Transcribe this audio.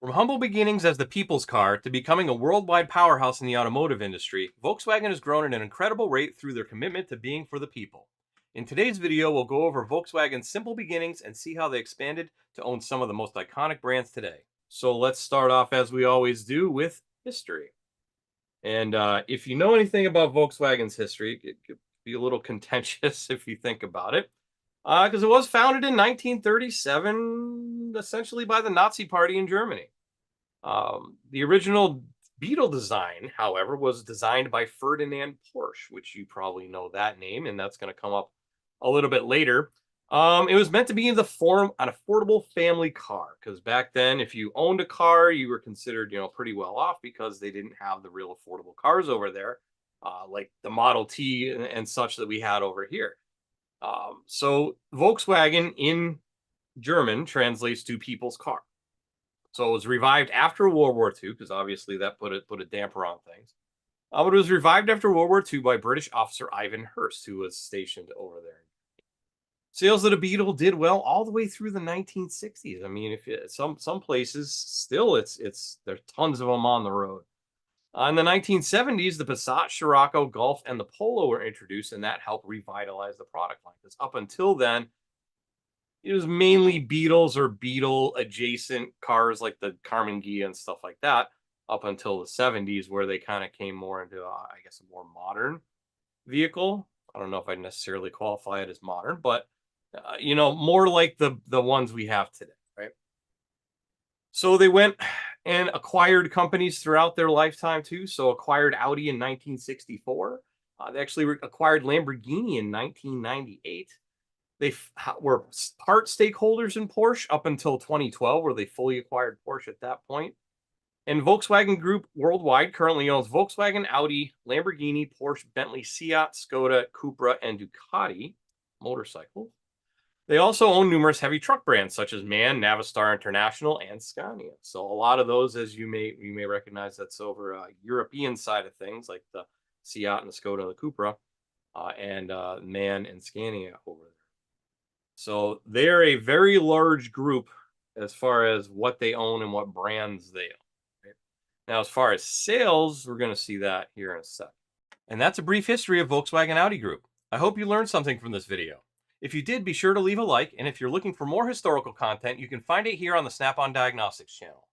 From humble beginnings as the people's car to becoming a worldwide powerhouse in the automotive industry, Volkswagen has grown at an incredible rate through their commitment to being for the people. In today's video, we'll go over Volkswagen's simple beginnings and see how they expanded to own some of the most iconic brands today. So let's start off, as we always do, with history. And if you know anything about Volkswagen's history, it could be a little contentious if you think about it, because it was founded in 1937, essentially by the Nazi Party in Germany. The original Beetle design, however, was designed by Ferdinand Porsche, which you probably know that name, and that's going to come up a little bit later. It was meant to be in the form an affordable family car, because back then, if you owned a car, you were considered, pretty well off because they didn't have the real affordable cars over there, like the Model T and such that we had over here. So Volkswagen in German translates to people's car. So it was revived after World War II, because obviously that put a damper on things. But it was revived after World War II by British officer Ivan Hurst, who was stationed over there. Sales of the Beetle did well all the way through the 1960s. I mean, if some places still, there's tons of them on the road. In the 1970s, the Passat, Scirocco, Golf, and the Polo were introduced, and that helped revitalize the product line. Because up until then, it was mainly Beetles or Beetle adjacent cars like the Carmen Ghia and stuff like that, up until the 70s, where they kind of came more into, I guess, a more modern vehicle. I don't know if I'd necessarily qualify it as modern, but more like the ones we have today, right? So they went and acquired companies throughout their lifetime too. So acquired Audi in 1964. They actually acquired Lamborghini in 1998. They were part stakeholders in Porsche up until 2012, where they fully acquired Porsche at that point. And Volkswagen Group worldwide currently owns Volkswagen, Audi, Lamborghini, Porsche, Bentley, Seat, Skoda, Cupra, and Ducati motorcycles. They also own numerous heavy truck brands such as MAN, Navistar International, and Scania. So a lot of those, as you may recognize, that's over European side of things, like the Seat and the Skoda and the Cupra, and MAN and Scania over there. So they're a very large group as far as what they own and what brands they own. Right? Now, as far as sales, we're going to see that here in a sec. And that's a brief history of Volkswagen Audi Group. I hope you learned something from this video. If you did, be sure to leave a like, and if you're looking for more historical content, you can find it here on the Snap-on Diagnostics channel.